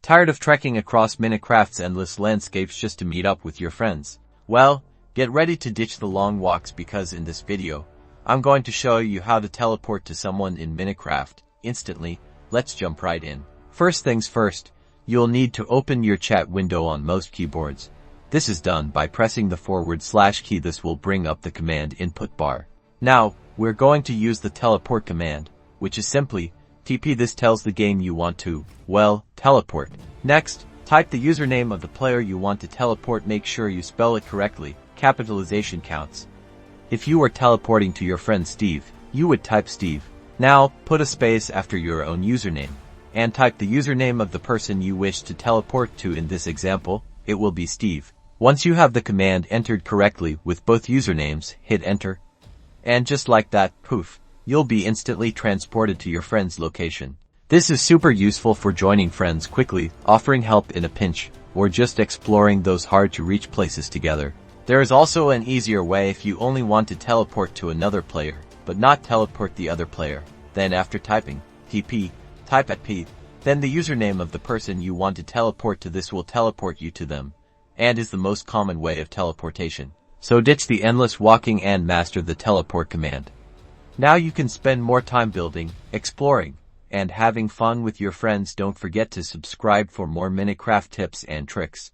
Tired of trekking across Minecraft's endless landscapes just to meet up with your friends? Well, get ready to ditch the long walks because in this video, I'm going to show you how to teleport to someone in Minecraft instantly. Let's jump right in. First things first, you'll need to open your chat window on most keyboards. This is done by pressing the / key. This will bring up the command input bar. Now, we're going to use the teleport command, which is simply TP. This tells the game you want to, well, teleport. Next, type the username of the player you want to teleport. Make sure you spell it correctly. Capitalization counts. If you were teleporting to your friend Steve, you would type Steve. Now, put a space after your own username, and type the username of the person you wish to teleport to. In this example, it will be Steve. Once you have the command entered correctly with both usernames, hit enter. And just like that, poof, you'll be instantly transported to your friend's location. This is super useful for joining friends quickly, offering help in a pinch, or just exploring those hard-to-reach places together. There is also an easier way if you only want to teleport to another player, but not teleport the other player. Then after typing TP, type at P, then the username of the person you want to teleport to. This will teleport you to them, and is the most common way of teleportation. So ditch the endless walking and master the teleport command. Now you can spend more time building, exploring, and having fun with your friends. Don't forget to subscribe for more Minecraft tips and tricks.